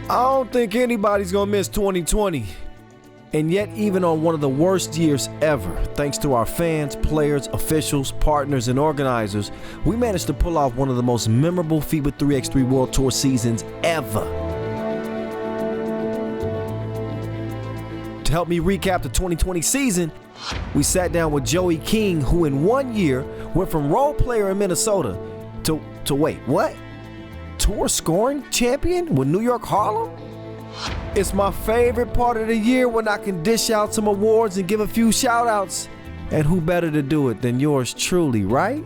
I don't think anybody's gonna miss 2020. And yet, even on one of the worst years ever, thanks to our fans, players, officials, partners, and organizers, we managed to pull off one of the most memorable FIBA 3x3 World Tour seasons ever. To help me recap the 2020 season, we sat down with Joey King, who in 1 year went from role player in Minnesota to wait, what? Tour scoring champion with New York Harlem? It's my favorite part of the year when I can dish out some awards and give a few shout outs. And who better to do it than yours truly, right?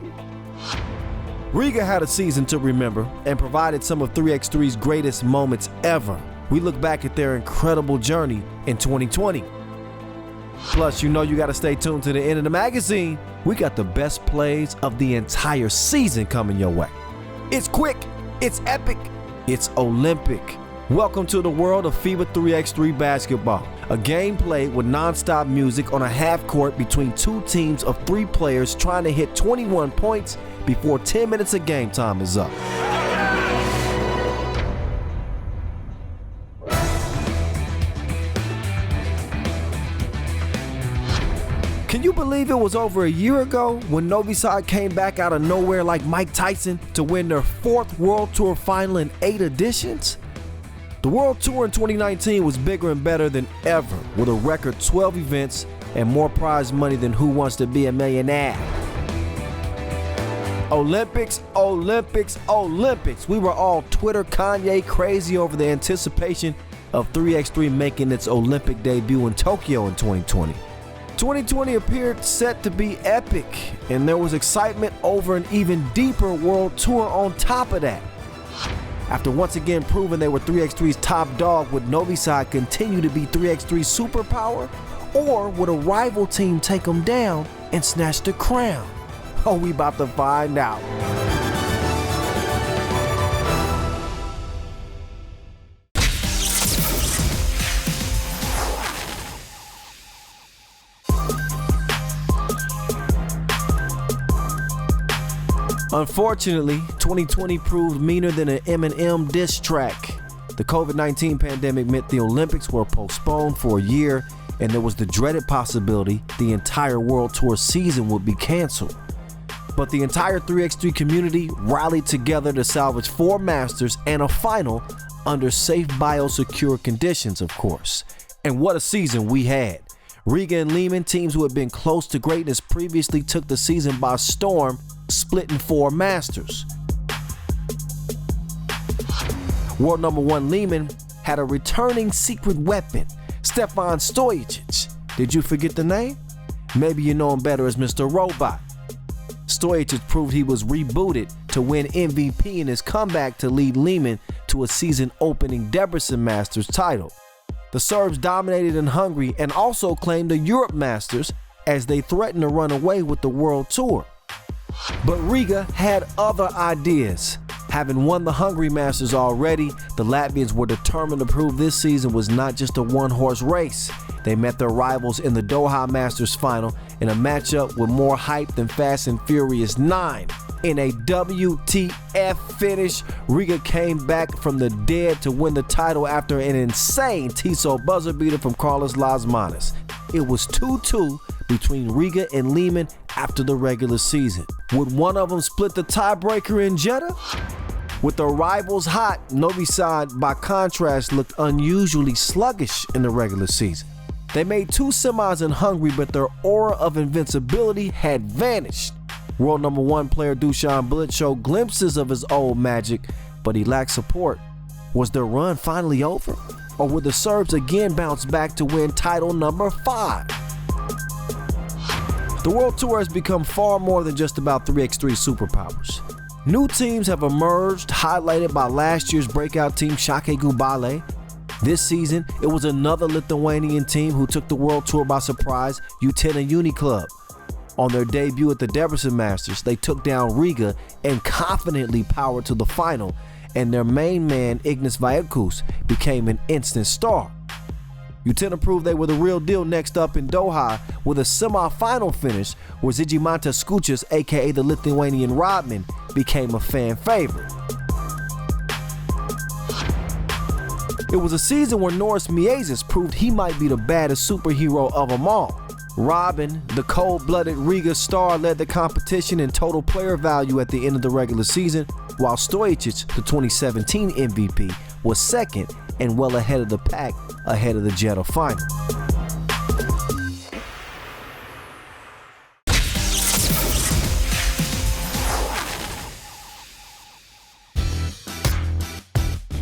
Riga had a season to remember and provided some of 3x3's greatest moments ever. We look back at their incredible journey in 2020. Plus, you gotta stay tuned to the end of the magazine. We got the best plays of the entire season coming your way. It's quick, it's epic, it's Olympic. Welcome to the world of FIBA 3x3 basketball, a game played with non-stop music on a half court between two teams of 3 players trying to hit 21 points before 10 minutes of game time is up. Can you believe it was over a year ago when Novi Sad came back out of nowhere like Mike Tyson to win their 4th World Tour final in 8 editions? The World Tour in 2019 was bigger and better than ever, with a record 12 events and more prize money than Who Wants to Be a Millionaire. Olympics, Olympics, Olympics. We were all Twitter Kanye crazy over the anticipation of 3x3 making its Olympic debut in Tokyo in 2020. 2020 appeared set to be epic, and there was excitement over an even deeper World Tour on top of that. After once again proving they were 3x3's top dog, would Novi Sad continue to be 3x3's superpower? Or would a rival team take them down and snatch the crown? Oh, we about to find out. Unfortunately, 2020 proved meaner than an Eminem diss track. The COVID-19 pandemic meant the Olympics were postponed for a year, and there was the dreaded possibility the entire World Tour season would be canceled. But the entire 3x3 community rallied together to salvage 4 Masters and a final under safe biosecure conditions, of course. And what a season we had. Riga and Lehman, teams who had been close to greatness previously, took the season by storm, splitting 4 Masters. World number 1 Lehman had a returning secret weapon, Stefan Stojacic. Did you forget the name? Maybe you know him better as Mr. Robot. Stojacic proved he was rebooted to win MVP in his comeback to lead Lehman to a season-opening Debrecen Masters title. The Serbs dominated in Hungary and also claimed the Europe Masters as they threatened to run away with the World Tour. But Riga had other ideas. Having won the Hungary Masters already, the Latvians were determined to prove this season was not just a one-horse race. They met their rivals in the Doha Masters final in a matchup with more hype than Fast and Furious 9. In a WTF finish, Riga came back from the dead to win the title after an insane Tissot buzzer beater from Carlos Lasmanis. It was 2-2 between Riga and Lehman after the regular season. Would one of them split the tiebreaker in Jeddah? With the rivals hot, Novi Sad, by contrast, looked unusually sluggish in the regular season. They made 2 semis in Hungary, but their aura of invincibility had vanished. World number 1 player Dusan Bilic showed glimpses of his old magic, but he lacked support. Was their run finally over? Or would the Serbs again bounce back to win title number 5? The World Tour has become far more than just about 3x3 superpowers. New teams have emerged, highlighted by last year's breakout team Shake Gubale. This season, it was another Lithuanian team who took the World Tour by surprise, Utena Uni Club. On their debut at the Debrecen Masters, they took down Riga and confidently powered to the final, and their main man, Ignas Vaitkus, became an instant star. Utena proved they were the real deal next up in Doha with a semi-final finish where Zygimanta Skučas, aka the Lithuanian Rodman, became a fan favorite. It was a season where Norris Miezis proved he might be the baddest superhero of them all. Robin, the cold-blooded Riga star, led the competition in total player value at the end of the regular season, while Stojic, the 2017 MVP, was second and well ahead of the pack ahead of the Jetta final.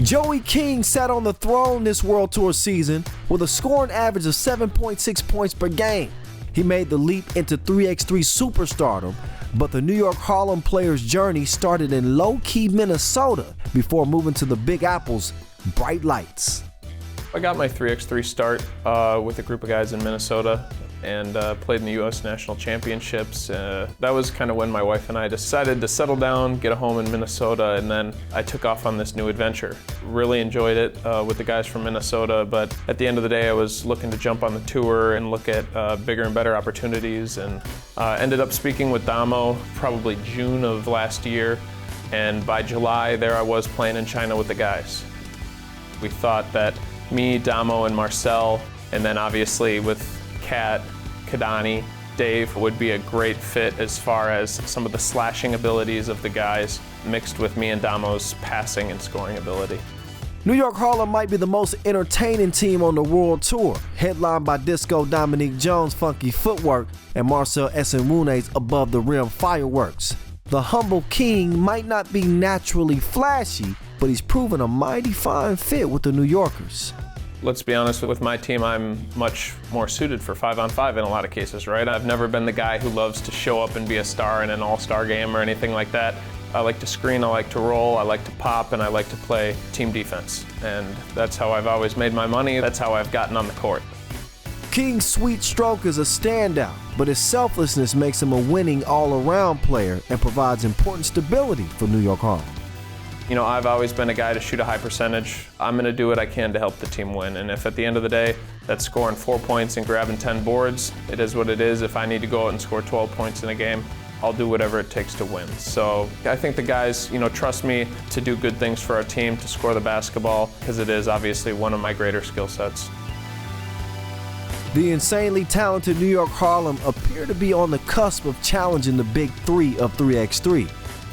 Joey King sat on the throne this World Tour season with a scoring average of 7.6 points per game. He made the leap into 3x3 superstardom, but the New York Harlem player's journey started in low-key Minnesota before moving to the Big Apple's bright lights. I got my 3x3 start with a group of guys in Minnesota and played in the U.S. National Championships. That was kind of when my wife and I decided to settle down, get a home in Minnesota, and then I took off on this new adventure. Really enjoyed it with the guys from Minnesota, but at the end of the day I was looking to jump on the tour and look at bigger and better opportunities, and ended up speaking with Damo probably June of last year, and by July there I was playing in China with the guys. We thought that me, Damo, and Marcel, and then obviously with Kat, Kadani, Dave would be a great fit as far as some of the slashing abilities of the guys mixed with me and Damo's passing and scoring ability. New York Harlem might be the most entertaining team on the World Tour, headlined by Disco Dominique Jones' funky footwork and Marcel Esenwune's above-the-rim fireworks. The humble King might not be naturally flashy, but he's proven a mighty fine fit with the New Yorkers. Let's be honest, with my team, I'm much more suited for 5-on-5 in a lot of cases, right? I've never been the guy who loves to show up and be a star in an all-star game or anything like that. I like to screen, I like to roll, I like to pop, and I like to play team defense. And that's how I've always made my money. That's how I've gotten on the court. King's sweet stroke is a standout, but his selflessness makes him a winning all-around player and provides important stability for New York Harlem. You know, I've always been a guy to shoot a high percentage. I'm going to do what I can to help the team win. And if at the end of the day, that's scoring 4 points and grabbing 10 boards, it is what it is. If I need to go out and score 12 points in a game, I'll do whatever it takes to win. So I think the guys, trust me to do good things for our team, to score the basketball, because it is obviously one of my greater skill sets. The insanely talented New York Harlem appear to be on the cusp of challenging the big three of 3x3.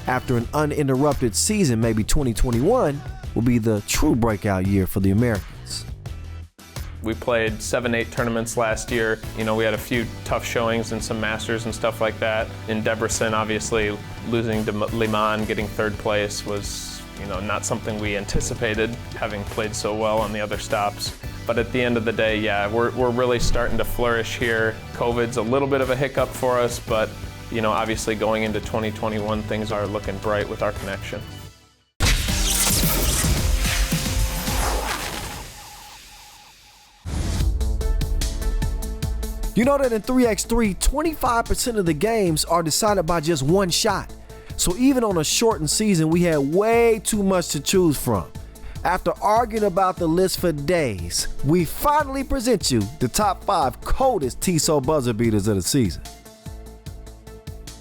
After an uninterrupted season, maybe 2021 will be the true breakout year for the Americans. We played 7-8 tournaments last year. We had a few tough showings and some Masters and stuff like that. In Debrecen, obviously, losing to Liman, getting third place was, not something we anticipated, having played so well on the other stops. But at the end of the day, yeah, we're really starting to flourish here. COVID's a little bit of a hiccup for us, but obviously going into 2021, things are looking bright with our connection. You know that in 3x3, 25% of the games are decided by just one shot. So even on a shortened season, we had way too much to choose from. After arguing about the list for days, we finally present you the top 5 coldest Tissot buzzer beaters of the season.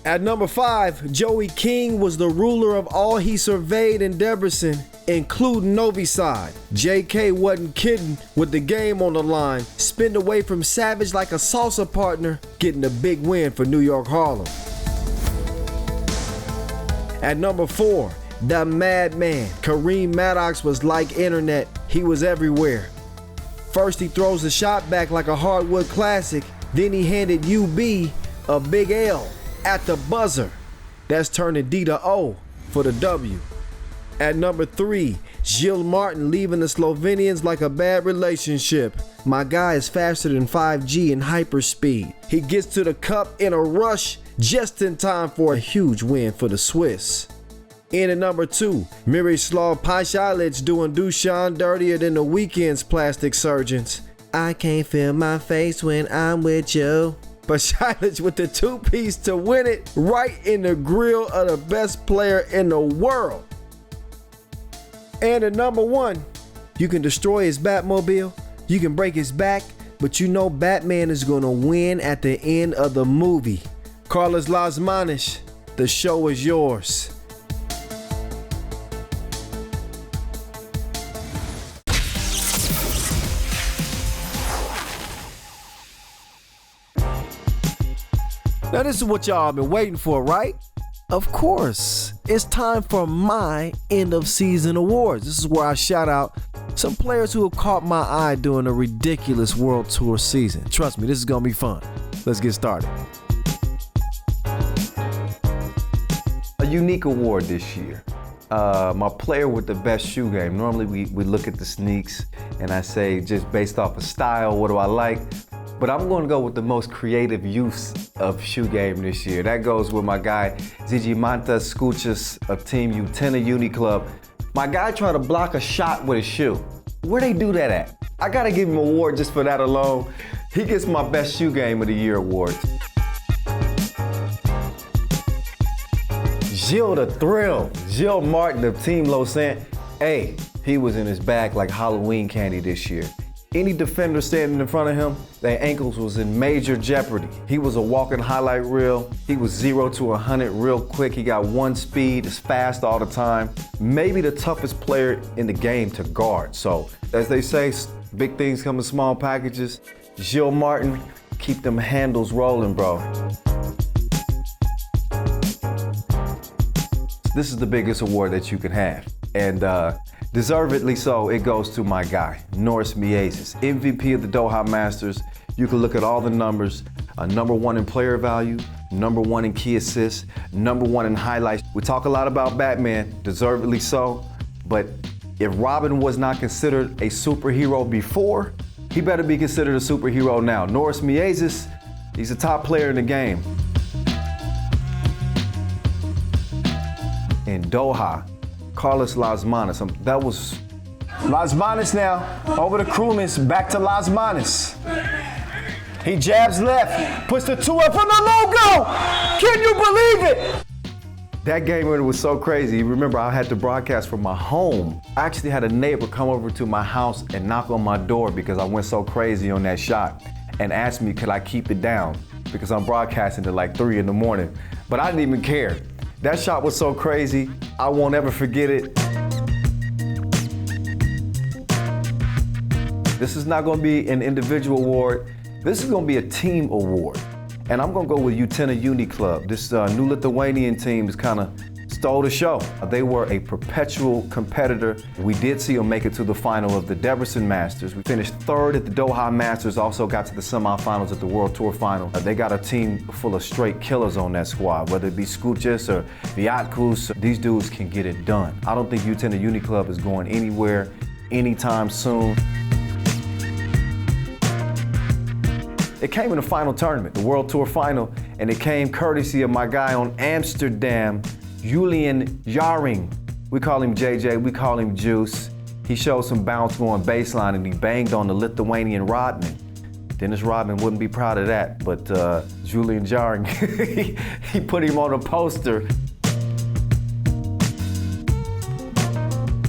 At number 5, Joey King was the ruler of all he surveyed in Debrecen, including Novi Sad. JK wasn't kidding with the game on the line, spinned away from Savage like a salsa partner, getting a big win for New York Harlem. At number 4, the madman, Kareem Maddox was like internet, he was everywhere. First he throws the shot back like a hardwood classic, then he handed UB a big L at the buzzer. That's turning D to O for the W. At number 3, Gilles Martin leaving the Slovenians like a bad relationship. My guy is faster than 5G in hyperspeed. He gets to the cup in a rush just in time for a huge win for the Swiss. In at number 2, Miroslav Pasalic doing Dusan dirtier than the Weeknd's plastic surgeons. I can't feel my face when I'm with you. Pasalic with the 2-piece to win it right in the grill of the best player in the world. And at number 1, you can destroy his Batmobile, you can break his back, but Batman is gonna win at the end of the movie. Carlos Lasmanis, the show is yours. Now this is what y'all been waiting for, right? Of course, it's time for my end of season awards. This is where I shout out some players who have caught my eye during a ridiculous World Tour season. Trust me, this is gonna be fun. Let's get started. A unique award this year. My player with the best shoe game. Normally we look at the sneaks and I say just based off of style, what do I like? But I'm going to go with the most creative use of shoe game this year. That goes with my guy, Zigimantas Skouchas of Team Utena Uni Club. My guy tried to block a shot with his shoe. Where they do that at? I got to give him an award just for that alone. He gets my best shoe game of the year award. Gilles the Thrill, Gilles Martin of Team Lausanne. Hey, he was in his bag like Halloween candy this year. Any defender standing in front of him, their ankles was in major jeopardy. He was a walking highlight reel. He was 0 to 100 real quick. He got one speed, is fast all the time. Maybe the toughest player in the game to guard. So, as they say, big things come in small packages. Gilles Martin, keep them handles rolling, bro. This is the biggest award that you can have. And deservedly so, it goes to my guy, Norris Miezes, MVP of the Doha Masters. You can look at all the numbers, #1 in player value, #1 in key assists, #1 in highlights. We talk a lot about Batman, deservedly so, but if Robin was not considered a superhero before, he better be considered a superhero now. Norris Miezes, he's a top player in the game. In Doha, Carlos Lasmanis, that was... Lasmanis now, over the Krulins, back to Lasmanis. He jabs left, puts the 2 up on the logo! Can you believe it? That game was so crazy. Remember, I had to broadcast from my home. I actually had a neighbor come over to my house and knock on my door because I went so crazy on that shot and asked me, could I keep it down? Because I'm broadcasting at like 3 in the morning. But I didn't even care. That shot was so crazy, I won't ever forget it. This is not gonna be an individual award. This is gonna be a team award. And I'm gonna go with Utena Uni Club. This new Lithuanian team is kind of stole the show. They were a perpetual competitor. We did see them make it to the final of the Debrecen Masters. We finished 3rd at the Doha Masters, also got to the semifinals at the World Tour Final. They got a team full of straight killers on that squad, whether it be Skouchas or Viatkus. These dudes can get it done. I don't think Utena Uni Club is going anywhere anytime soon. It came in the final tournament, the World Tour Final, and it came courtesy of my guy on Amsterdam, Julian Jaring. We call him JJ, we call him Juice. He showed some bounce going baseline and he banged on the Lithuanian Rodman. Dennis Rodman wouldn't be proud of that, but Julian Jaring, he put him on a poster.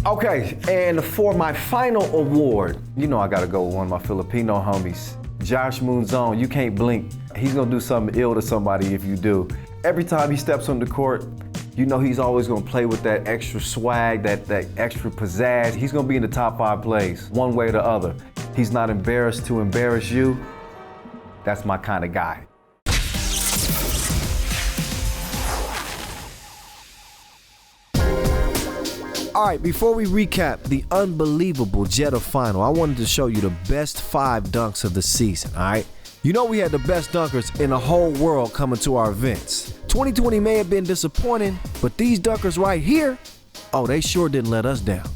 Okay, and for my final award, you know I gotta go with one of my Filipino homies, Josh Moonzone. You can't blink. He's gonna do something ill to somebody if you do. Every time he steps on the court, you know he's always gonna play with that extra swag, that extra pizzazz. He's gonna be in the top 5 plays, one way or the other. He's not embarrassed to embarrass you. That's my kind of guy. All right, before we recap the unbelievable Jeddah final, I wanted to show you the best 5 dunks of the season, all right? You know we had the best dunkers in the whole world coming to our events. 2020 may have been disappointing, but these dunkers right here, oh, they sure didn't let us down.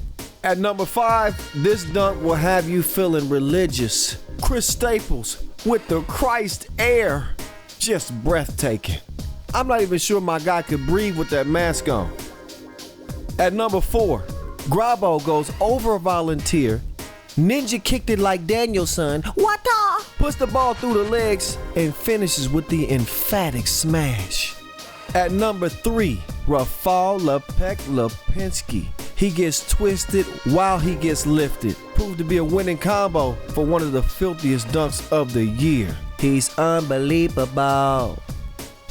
At number 5, this dunk will have you feeling religious. Chris Staples with the Christ Air, just breathtaking. I'm not even sure my guy could breathe with that mask on. At number 4, Grabo goes over a volunteer, ninja kicked it like Danielson, what the? Puts the ball through the legs and finishes with the emphatic smash. At number 3, Rafał Lipinski. He gets twisted while he gets lifted. Proved to be a winning combo for one of the filthiest dunks of the year. He's unbelievable.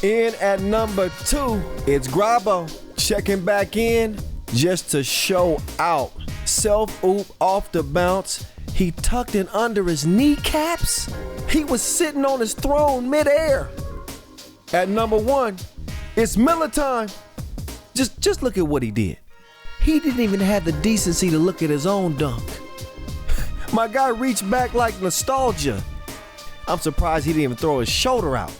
In at number 2, it's Grabo checking back in just to show out. Self-oop off the bounce. He tucked in under his kneecaps. He was sitting on his throne midair. At number 1, it's Miller time. Just look at what he did. He didn't even have the decency to look at his own dunk. My guy reached back like nostalgia. I'm surprised he didn't even throw his shoulder out.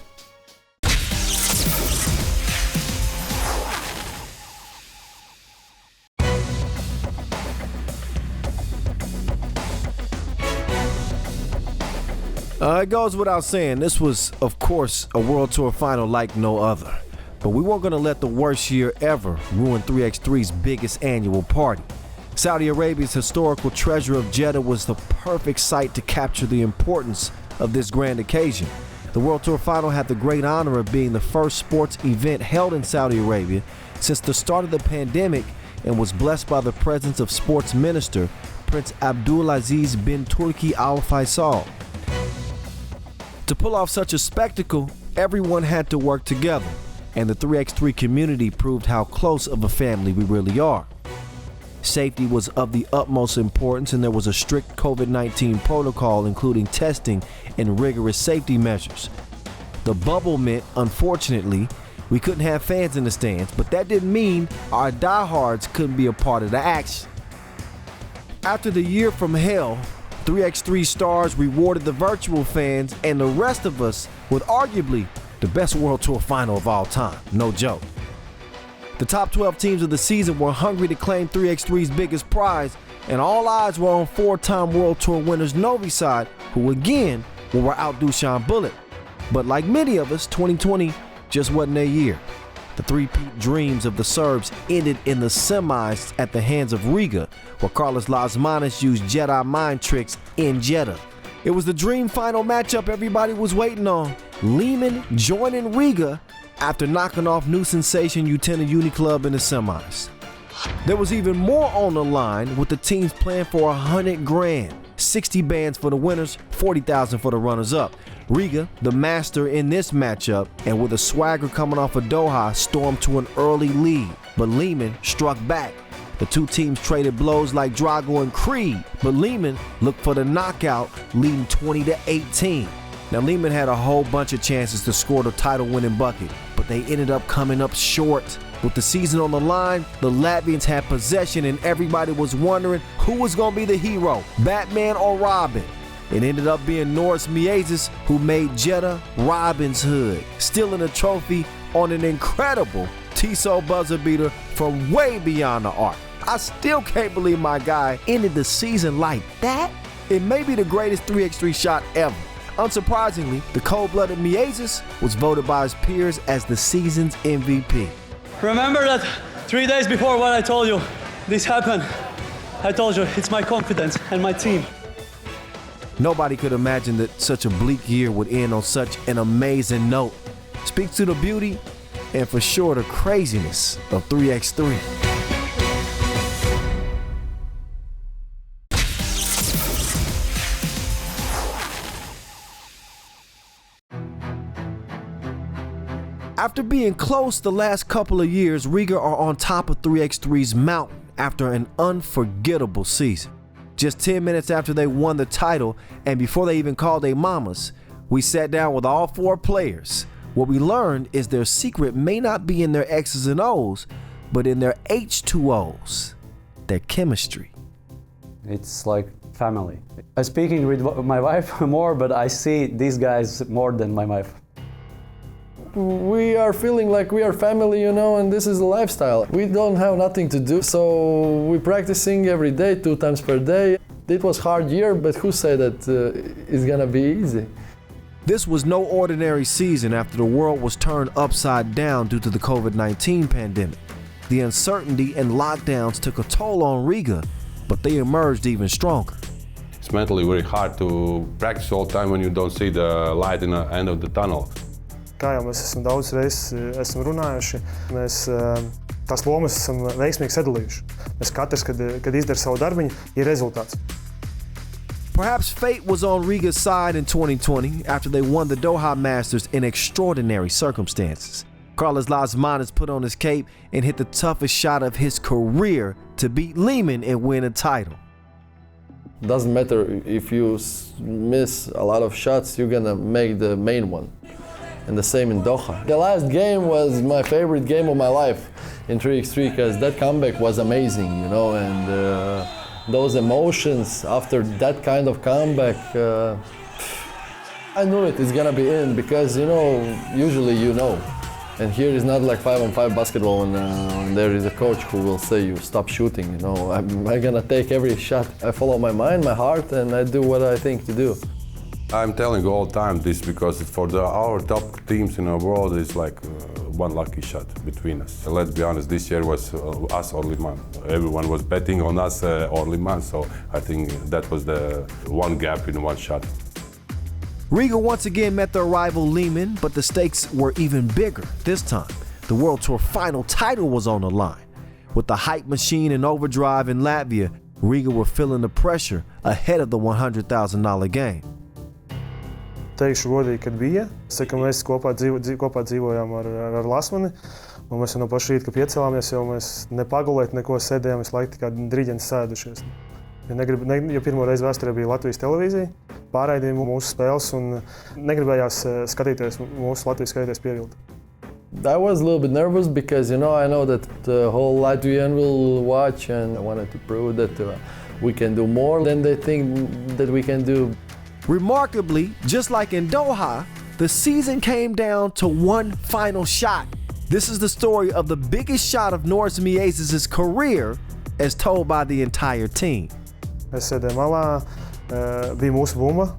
It goes without saying, this was, of course, a World Tour final like no other. But we weren't going to let the worst year ever ruin 3x3's biggest annual party. Saudi Arabia's historical treasure of Jeddah was the perfect site to capture the importance of this grand occasion. The World Tour final had the great honor of being the first sports event held in Saudi Arabia since the start of the pandemic and was blessed by the presence of sports minister Prince Abdulaziz bin Turki Al Faisal. To pull off such a spectacle, everyone had to work together, and the 3x3 community proved how close of a family we really are. Safety was of the utmost importance, and there was a strict COVID-19 protocol, including testing and rigorous safety measures. The bubble meant, unfortunately, we couldn't have fans in the stands, but that didn't mean our diehards couldn't be a part of the action. After the year from hell, 3x3 stars rewarded the virtual fans and the rest of us with arguably the best World Tour final of all time. No joke. The top 12 teams of the season were hungry to claim 3x3's biggest prize, and all eyes were on 4-time World Tour winners Novi Sad, who again will outdo Dusan Bullet. But like many of us, 2020 just wasn't their year. The three-peat dreams of the Serbs ended in the semis at the hands of Riga, where Carlos Lasmanis used Jedi mind tricks in Jeddah. It was the dream final matchup everybody was waiting on. Lehman joining Riga after knocking off new sensation Utena Uni Club in the semis. There was even more on the line, with the teams playing for $100,000, 60 bands for the winners, 40,000 for the runners-up. Riga, the master in this matchup, and with a swagger coming off of Doha, stormed to an early lead, but Lehman struck back. The two teams traded blows like Drago and Creed, but Lehman looked for the knockout, leading 20-18. Now, Lehman had a whole bunch of chances to score the title-winning bucket, but they ended up coming up short. With the season on the line, the Latvians had possession, and everybody was wondering who was going to be the hero, Batman or Robin. It ended up being Norris Miezis, who made Jeddah Robin's hood, stealing a trophy on an incredible Tissot buzzer beater from way beyond the arc. I still can't believe my guy ended the season like that. It may be the greatest 3x3 shot ever. Unsurprisingly, the cold-blooded Miezis was voted by his peers as the season's MVP. Remember that 3 days before what I told you, this happened. I told you, it's my confidence and my team. Nobody could imagine that such a bleak year would end on such an amazing note. Speaks to the beauty and for sure the craziness of 3x3. After being close the last couple of years, Riga are on top of 3x3's mountain after an unforgettable season. Just 10 minutes after they won the title and before they even called their mamas, we sat down with all 4 players. What we learned is their secret may not be in their X's and O's, but in their H2Os, their chemistry. It's like family. I'm speaking with my wife more, but I see these guys more than my wife. We are feeling like we are family, and this is the lifestyle. We don't have nothing to do, so we're practicing every day, 2 times per day. It was a hard year, but who said that it's gonna be easy? This was no ordinary season after the world was turned upside down due to the COVID-19 pandemic. The uncertainty and lockdowns took a toll on Riga, but they emerged even stronger. It's mentally very hard to practice all the time when you don't see the light in the end of the tunnel. Kā jau mēs esam daudz reizes runājuši, mēs tās lomas esam veiksmīgi sadalījuši. Mēs katrs, kad izdara savu darbiņu, ir rezultāts. Perhaps fate was on Riga's side in 2020 after they won the Doha Masters in extraordinary circumstances. Carlos Lasmanis put on his cape and hit the toughest shot of his career to beat Lehman and win a title. Doesn't matter if you miss a lot of shots, you're gonna make the main one. and the same in Doha. The last game was my favorite game of my life in 3x3 because that comeback was amazing, you know, and those emotions after that kind of comeback, I knew it's gonna be in because, you know, usually you know. And here is not like 5-on-5 basketball when there is a coach who will say you stop shooting, you know. I'm gonna take every shot. I follow my mind, my heart, and I do what I think to do. I'm telling all the time this because for our top teams in the world is like one lucky shot between us. Let's be honest, this year was us only man. Everyone was betting on us only man, so I think that was the one gap in one shot. Riga once again met their rival Lehman, but the stakes were even bigger this time. The World Tour final title was on the line. With the hype machine in overdrive in Latvia, Riga were feeling the pressure ahead of the $100,000 game. Teikšu godīgi, kad bija. Ka mēs kopā dzīvojām ar Lasmani, un mēs no paša rīta, kad piecēlāmies, jau mēs nepagulēt neko sēdējām, visu laiku kā driģenti sēdušies. Jo pirmo reizi vēsturē bija Latvijas televīzija, pārraidīja mūsu spēles un negribējās skatīties mūsu Latvijas skatīties pievilti. I was a little bit nervous because, you know, I know that the whole Latvian will watch and I wanted to prove that we can do more than they think that we can do. Remarkably, just like in Doha, the season came down to one final shot. This is the story of the biggest shot of Noris Miezes' career as told by the entire team. Es sēdēju malā, bija mūsu bumba.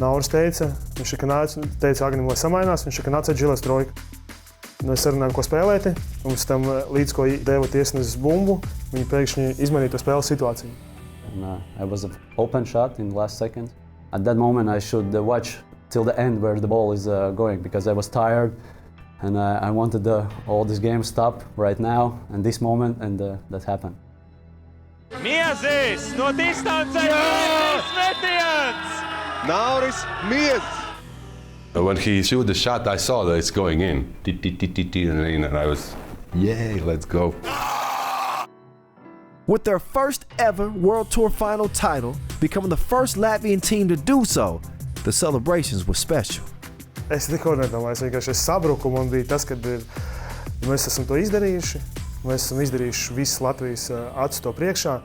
Nauris teica, Agnim, lai samainās, viņš nāca Džiles trojka. Mēs sarunājām, ko spēlēti, un pēc tam līdz ko deva tiesnesis bumbu, viņi pēkšņi izmainīja to spēles situāciju. I was an open shot in the last second. At that moment I should watch till the end where the ball is going because I was tired and I wanted all this game stop right now and this moment and that happened. Miezes no distancē metiens! Nauris Miezes! When he shoot the shot, I saw that it's going in. And I was, yay, let's go. With their first ever World Tour final title, becoming the first Latvian team to do so, the celebrations were special. Es neko nedomāju, es vienkārši sabruku, man bija tas, kad mēs esam to izdarījuši. Mēs esam izdarījuši visu Latvijas acu to priekšā.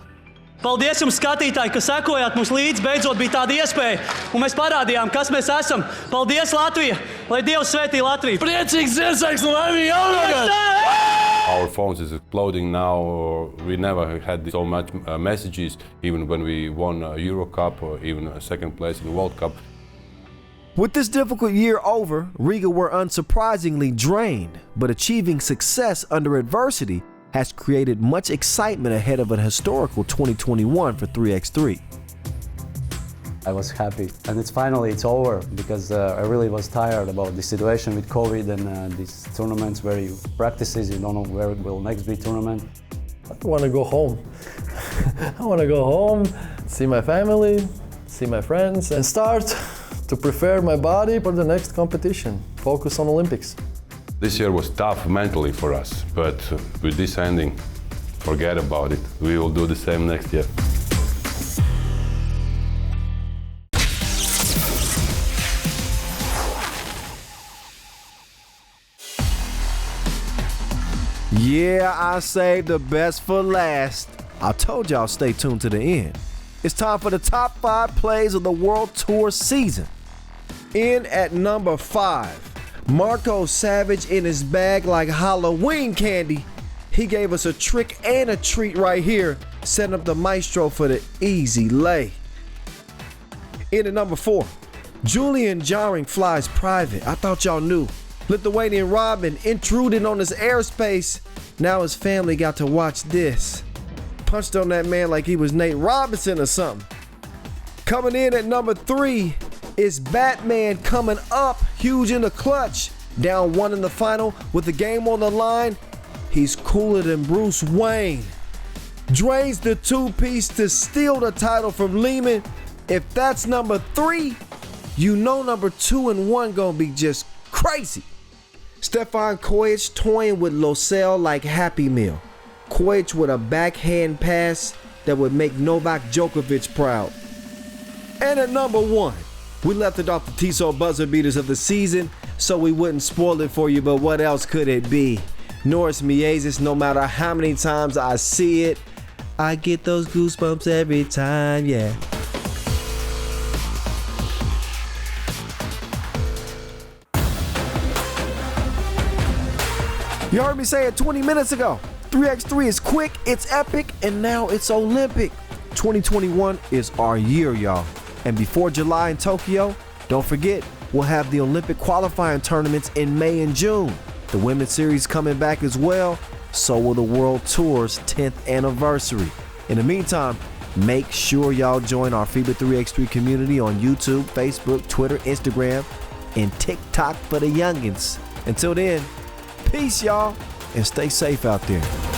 Paldies jums, skatītāji, ka sekojāt mums līdzi. Beidzot bija tāda iespēja, un mēs parādījām, kas mēs esam. Paldies, Latvija! Lai Dievs svētī Latviju! Priecīgs Ziemassvētku un laimīgu jaungadu! Our phones is exploding now. We never had so much messages, even when we won a Euro Cup or even a second place in the World Cup. With this difficult year over, Riga were unsurprisingly drained, but achieving success under adversity has created much excitement ahead of an historical 2021 for 3x3. I was happy, and it's over because I really was tired about the situation with COVID and these tournaments where you practices, you don't know where will next be tournament. I want to go home. I want to go home, see my family, see my friends, and start to prepare my body for the next competition. Focus on Olympics. This year was tough mentally for us, but with this ending, forget about it. We will do the same next year. Yeah, I saved the best for last. I told y'all stay tuned to the end. It's time for the top 5 plays of the World Tour season. In at number 5. Marco Savage in his bag like Halloween candy. He gave us a trick and a treat right here, setting up the maestro for the easy lay. In at number 4, Julian Jaring flies private. I thought y'all knew. Lithuanian Robin intruded on his airspace. Now his family got to watch this. Punched on that man like he was Nate Robinson or something. Coming in at number 3, it's Batman coming up, huge in the clutch. Down 1 in the final with the game on the line. He's cooler than Bruce Wayne. Drains the 2-piece to steal the title from Lehman. If that's number 3, you know number 2 and 1 gonna be just crazy. Stefan Kojic toying with Losel like Happy Meal. Kojic with a backhand pass that would make Novak Djokovic proud. And at number 1, we left it off the Tissot buzzer beaters of the season. so we wouldn't spoil it for you, but what else could it be? Norris Miezis, no matter how many times I see it, I get those goosebumps every time, yeah. You heard me say it 20 minutes ago. 3x3 is quick, it's epic, and now it's Olympic. 2021 is our year, y'all. And before July in Tokyo, don't forget, we'll have the Olympic qualifying tournaments in May and June. The Women's Series coming back as well, so will the World Tour's 10th anniversary. In the meantime, make sure y'all join our FIBA 3x3 community on YouTube, Facebook, Twitter, Instagram, and TikTok for the youngins. Until then, peace, y'all, and stay safe out there.